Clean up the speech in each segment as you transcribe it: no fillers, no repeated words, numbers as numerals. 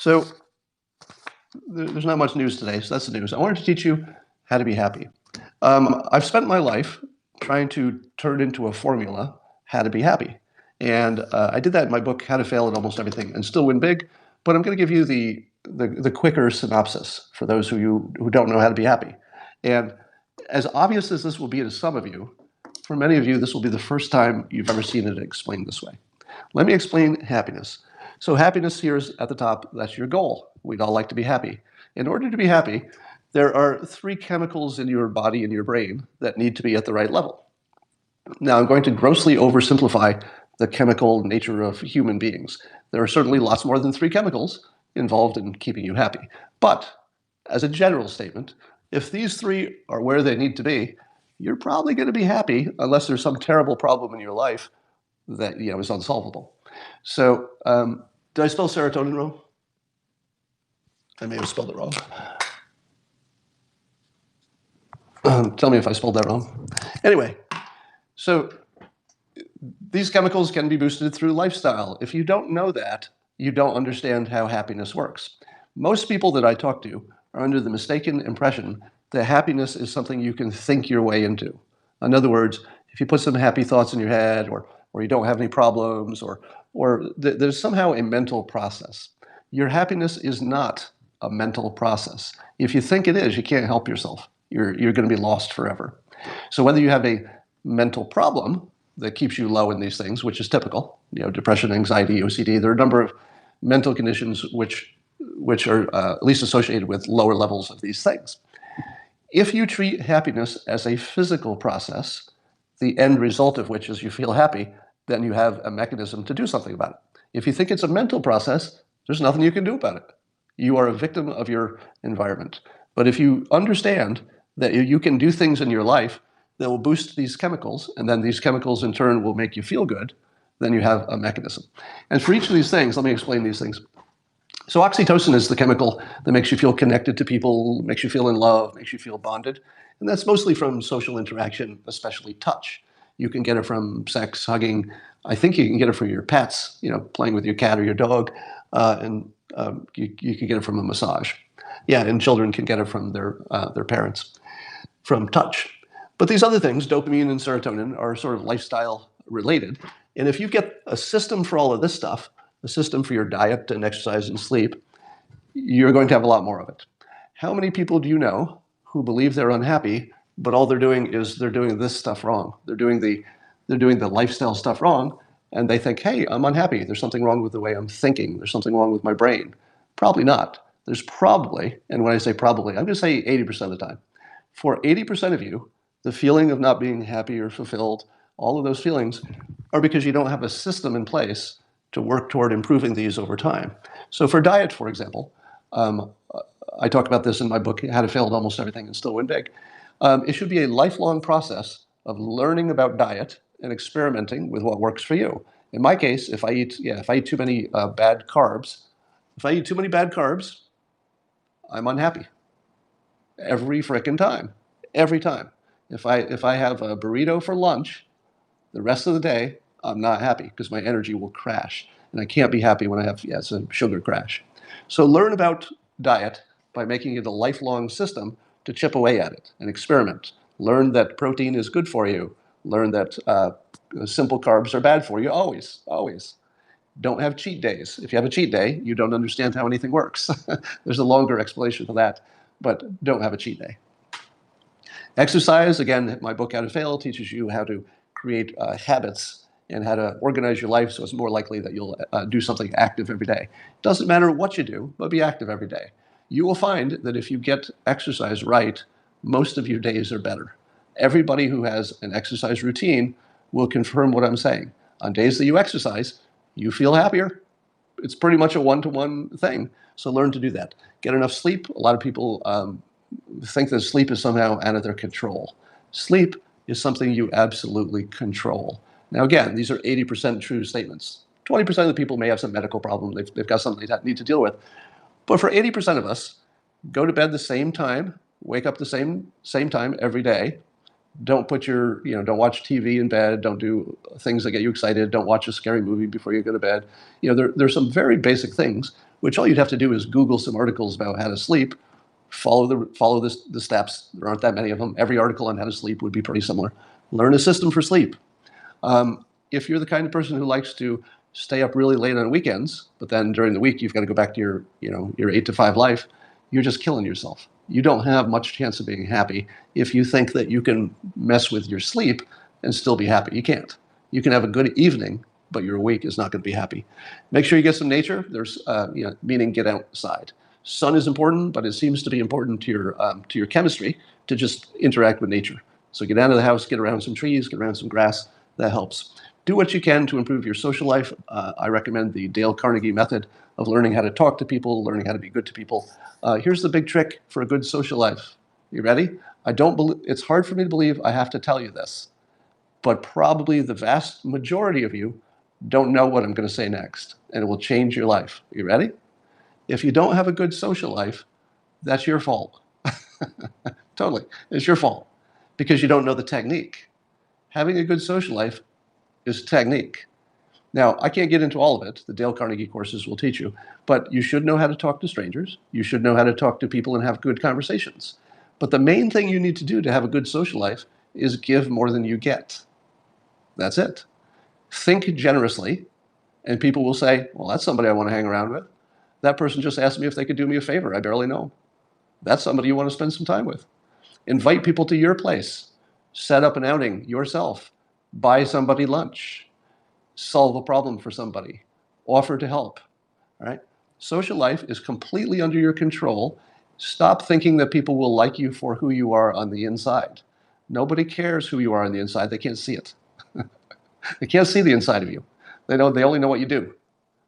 So there's not much news today, so that's the news. I wanted to teach you how to be happy. I've spent my life trying to turn into a formula how to be happy. And I did that in my book, How to Fail at Almost Everything and Still Win Big. But I'm going to give you the quicker synopsis for those who don't know how to be happy. And as obvious as this will be to some of you, for many of you, this will be the first time you've ever seen it explained this way. Let me explain happiness. So happiness here is at the top. That's your goal. We'd all like to be happy. In order to be happy, there are three chemicals in your body and your brain that need to be at the right level. Now, I'm going to grossly oversimplify the chemical nature of human beings. There are certainly lots more than three chemicals involved in keeping you happy. But as a general statement, if these three are where they need to be, you're probably going to be happy unless there's some terrible problem in your life that is unsolvable. So, did I spell serotonin wrong? I may have spelled it wrong. Tell me if I spelled that wrong. Anyway, so these chemicals can be boosted through lifestyle. If you don't know that, you don't understand how happiness works. Most people that I talk to are under the mistaken impression that happiness is something you can think your way into. In other words, if you put some happy thoughts in your head, or you don't have any problems, or there's somehow a mental process. Your happiness is not a mental process. If you think it is, you can't help yourself. You're going to be lost forever. So whether you have a mental problem that keeps you low in these things, which is typical, depression, anxiety, OCD, there are a number of mental conditions which are at least associated with lower levels of these things. If you treat happiness as a physical process, the end result of which is you feel happy, then you have a mechanism to do something about it. If you think it's a mental process, there's nothing you can do about it. You are a victim of your environment. But if you understand that you can do things in your life that will boost these chemicals, and then these chemicals in turn will make you feel good, then you have a mechanism. And for each of these things, let me explain these things. So oxytocin is the chemical that makes you feel connected to people, makes you feel in love, makes you feel bonded. And that's mostly from social interaction, especially touch. You can get it from sex, hugging. I think you can get it from your pets, playing with your cat or your dog. And you can get it from a massage. Yeah, and children can get it from their parents, from touch. But these other things, dopamine and serotonin, are sort of lifestyle related. And if you get a system for all of this stuff, a system for your diet and exercise and sleep, you're going to have a lot more of it. How many people do you know who believe they're unhappy, but all they're doing is they're doing this stuff wrong? They're doing the lifestyle stuff wrong, and they think, hey, I'm unhappy. There's something wrong with the way I'm thinking. There's something wrong with my brain. Probably not. There's probably, and when I say probably, I'm going to say 80% of the time. For 80% of you, the feeling of not being happy or fulfilled, all of those feelings are because you don't have a system in place to work toward improving these over time. So for diet, for example, I talk about this in my book, How to Fail at Almost Everything and Still Win Big. It should be a lifelong process of learning about diet and experimenting with what works for you. In my case, if I eat too many bad carbs, I'm unhappy. Every frickin' time. Every time. If I have a burrito for lunch, the rest of the day, I'm not happy because my energy will crash. And I can't be happy when I have, it's a sugar crash. So learn about diet by making it a lifelong system to chip away at it and experiment. Learn that protein is good for you. Learn that simple carbs are bad for you, always, always. Don't have cheat days. If you have a cheat day, you don't understand how anything works. There's a longer explanation for that, but don't have a cheat day. Exercise, again, my book, How to Fail, teaches you how to create habits and how to organize your life so it's more likely that you'll do something active every day. Doesn't matter what you do, but be active every day. You will find that if you get exercise right, most of your days are better. Everybody who has an exercise routine will confirm what I'm saying. On days that you exercise, you feel happier. It's pretty much a one-to-one thing. So learn to do that. Get enough sleep. A lot of people think that sleep is somehow out of their control. Sleep is something you absolutely control. Now, again, these are 80% true statements. 20% of the people may have some medical problem. They've got something they need to deal with. But for 80% of us, go to bed the same time, wake up the same time every day. Don't put don't watch TV in bed. Don't do things that get you excited. Don't watch a scary movie before you go to bed. There's some very basic things which all you'd have to do is Google some articles about how to sleep, follow the steps. There aren't that many of them. Every article on how to sleep would be pretty similar. Learn a system for sleep. If you're the kind of person who likes to stay up really late on weekends, but then during the week you've got to go back to your 8 to 5 life, you're just killing yourself. You don't have much chance of being happy if you think that you can mess with your sleep and still be happy. You can't. You can have a good evening, but your week is not going to be happy. Make sure you get some nature. There's meaning get outside. Sun is important, but it seems to be important to your chemistry to just interact with nature. So get out of the house, get around some trees, get around some grass. That helps. Do what you can to improve your social life. I recommend the Dale Carnegie method of learning how to talk to people, learning how to be good to people. Here's the big trick for a good social life. You ready? It's hard for me to believe I have to tell you this, but probably the vast majority of you don't know what I'm going to say next, and it will change your life. You ready? If you don't have a good social life, that's your fault. Totally. It's your fault because you don't know the technique. Having a good social life is technique. Now, I can't get into all of it. The Dale Carnegie courses will teach you, but you should know how to talk to strangers. You should know how to talk to people and have good conversations. But the main thing you need to do to have a good social life is give more than you get. That's it. Think generously, and people will say, well, that's somebody I want to hang around with. That person just asked me if they could do me a favor. I barely know them. That's somebody you want to spend some time with. Invite people to your place. Set up an outing yourself. Buy somebody lunch. Solve a problem for somebody. Offer to help. All right? Social life is completely under your control. Stop thinking that people will like you for who you are on the inside. Nobody cares who you are on the inside. They can't see it. They can't see the inside of you. They only know what you do.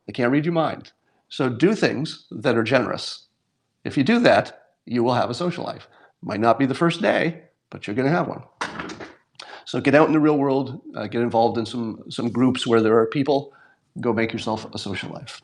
They can't read your mind. So do things that are generous. If you do that, you will have a social life. Might not be the first day, but you're going to have one. So get out in the real world, get involved in some groups where there are people, go make yourself a social life.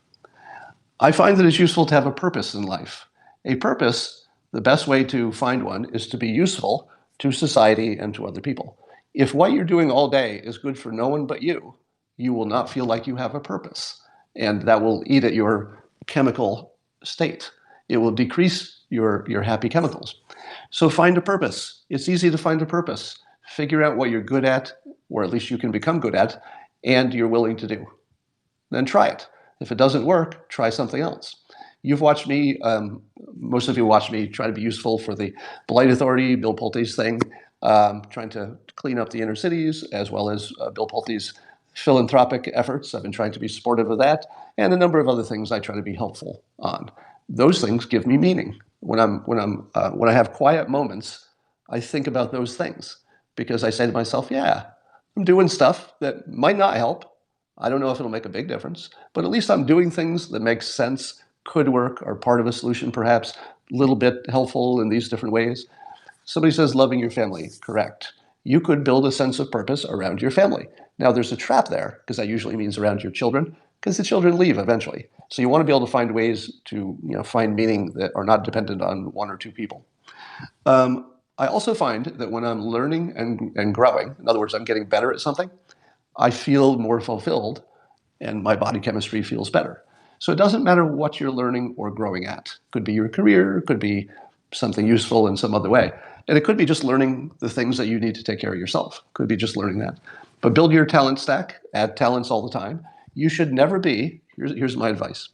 I find that it's useful to have a purpose in life. A purpose, the best way to find one is to be useful to society and to other people. If what you're doing all day is good for no one but you, you will not feel like you have a purpose. And that will eat at your chemical state. It will decrease your happy chemicals. So find a purpose. It's easy to find a purpose. Figure out what you're good at, or at least you can become good at, and you're willing to do. Then try it. If it doesn't work, try something else. You've watched me, most of you watched me try to be useful for the Blight Authority, Bill Pulte's thing, trying to clean up the inner cities, as well as Bill Pulte's philanthropic efforts. I've been trying to be supportive of that, and a number of other things I try to be helpful on. Those things give me meaning. When I have quiet moments, I think about those things because I say to myself, yeah, I'm doing stuff that might not help. I don't know if it'll make a big difference, but at least I'm doing things that make sense, could work, are part of a solution, perhaps a little bit helpful in these different ways. Somebody says loving your family. Correct. You could build a sense of purpose around your family. Now, there's a trap there, because that usually means around your children, because the children leave eventually. So you want to be able to find ways to find meaning that are not dependent on one or two people. I also find that when I'm learning and growing, in other words, I'm getting better at something, I feel more fulfilled and my body chemistry feels better. So it doesn't matter what you're learning or growing at. Could be your career, could be something useful in some other way. And it could be just learning the things that you need to take care of yourself. Could be just learning that. But build your talent stack, add talents all the time. You should never be, here's my advice,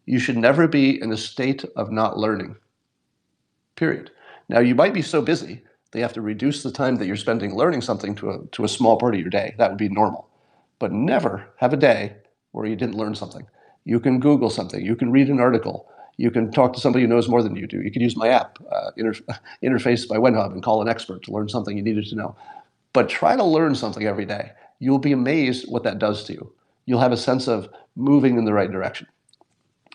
you should never be in a state of not learning, period. Now, you might be so busy, they have to reduce the time that you're spending learning something to a small part of your day. That would be normal. But never have a day where you didn't learn something. You can Google something. You can read an article. You can talk to somebody who knows more than you do. You can use my app, Interface by WenHub, and call an expert to learn something you needed to know. But try to learn something every day. You'll be amazed what that does to you. You'll have a sense of moving in the right direction.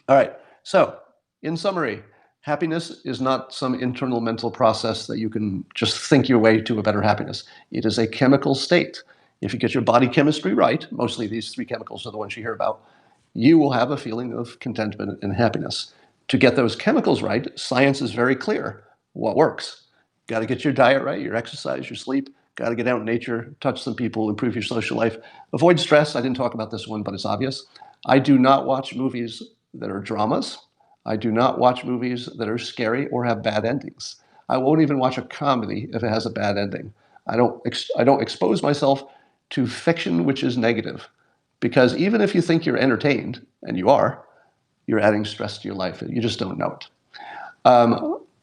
All right, so in summary, happiness is not some internal mental process that you can just think your way to a better happiness. It is a chemical state. If you get your body chemistry right, mostly these three chemicals are the ones you hear about, you will have a feeling of contentment and happiness. To get those chemicals right, science is very clear what works. Got to get your diet right, your exercise, your sleep. Got to get out in nature, touch some people, improve your social life. Avoid stress. I didn't talk about this one, but it's obvious. I do not watch movies that are dramas. I do not watch movies that are scary or have bad endings. I won't even watch a comedy if it has a bad ending. I don't expose myself to fiction which is negative, because even if you think you're entertained, and you are, you're adding stress to your life. You just don't know it.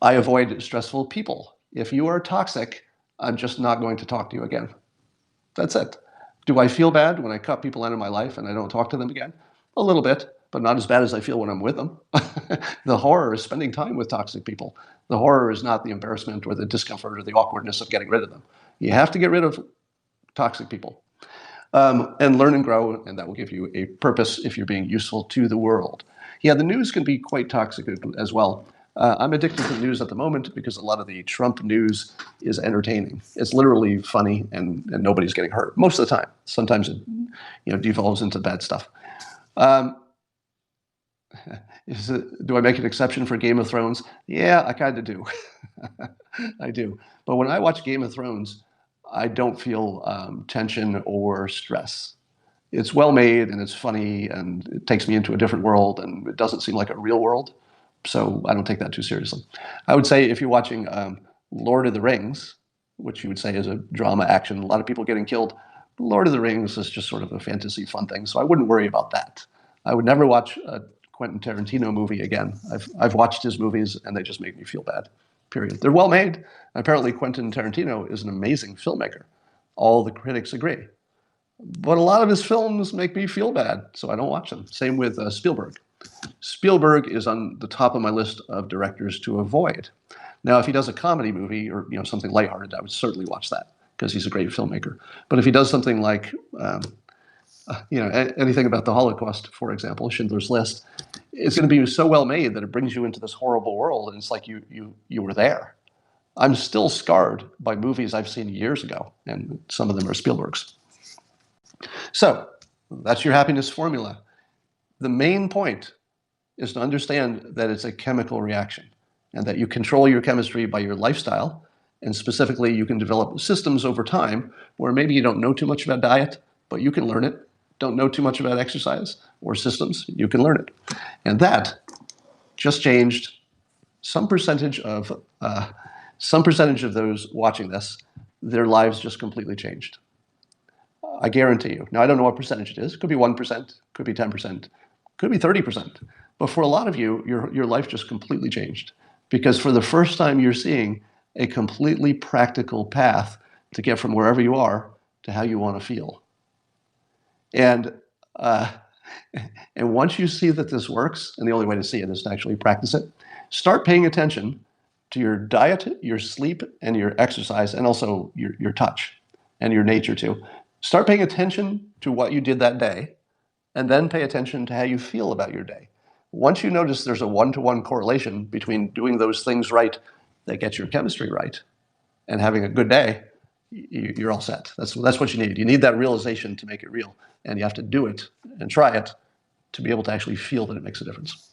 I avoid stressful people. If you are toxic, I'm just not going to talk to you again. That's it. Do I feel bad when I cut people out of my life and I don't talk to them again? A little bit, but not as bad as I feel when I'm with them. The horror is spending time with toxic people. The horror is not the embarrassment or the discomfort or the awkwardness of getting rid of them. You have to get rid of toxic people. And learn and grow, and that will give you a purpose if you're being useful to the world. Yeah, the news can be quite toxic as well. I'm addicted to the news at the moment because a lot of the Trump news is entertaining. It's literally funny, and nobody's getting hurt most of the time. Sometimes it devolves into bad stuff. Do I make an exception for Game of Thrones? Yeah, I kind of do. I do. But when I watch Game of Thrones, I don't feel tension or stress. It's well made and it's funny and it takes me into a different world and it doesn't seem like a real world. So I don't take that too seriously. I would say if you're watching Lord of the Rings, which you would say is a drama action, a lot of people getting killed, Lord of the Rings is just sort of a fantasy fun thing. So I wouldn't worry about that. I would never watch a Quentin Tarantino movie again. I've watched his movies and they just make me feel bad. Period. They're well made. Apparently, Quentin Tarantino is an amazing filmmaker. All the critics agree. But a lot of his films make me feel bad, so I don't watch them. Same with Spielberg. Spielberg is on the top of my list of directors to avoid. Now, if he does a comedy movie or something lighthearted, I would certainly watch that because he's a great filmmaker. But if he does something like anything about the Holocaust, for example, Schindler's List, it's going to be so well made that it brings you into this horrible world, and it's like you were there. I'm still scarred by movies I've seen years ago, and some of them are Spielberg's. So that's your happiness formula. The main point is to understand that it's a chemical reaction and that you control your chemistry by your lifestyle, and specifically you can develop systems over time where maybe you don't know too much about diet, but you can learn it. Don't know too much about exercise or systems, you can learn it. And that just changed some percentage of those watching this, their lives just completely changed. I guarantee you. Now, I don't know what percentage it is. It could be 1%, could be 10%, could be 30%. But for a lot of you, your life just completely changed because for the first time, you're seeing a completely practical path to get from wherever you are to how you want to feel. And once you see that this works, and the only way to see it is to actually practice it, start paying attention to your diet, your sleep, and your exercise, and also your touch and your nature too. Start paying attention to what you did that day, and then pay attention to how you feel about your day. Once you notice there's a one-to-one correlation between doing those things right that gets your chemistry right and having a good day, you're all set. That's what you need. You need that realization to make it real, and you have to do it and try it to be able to actually feel that it makes a difference.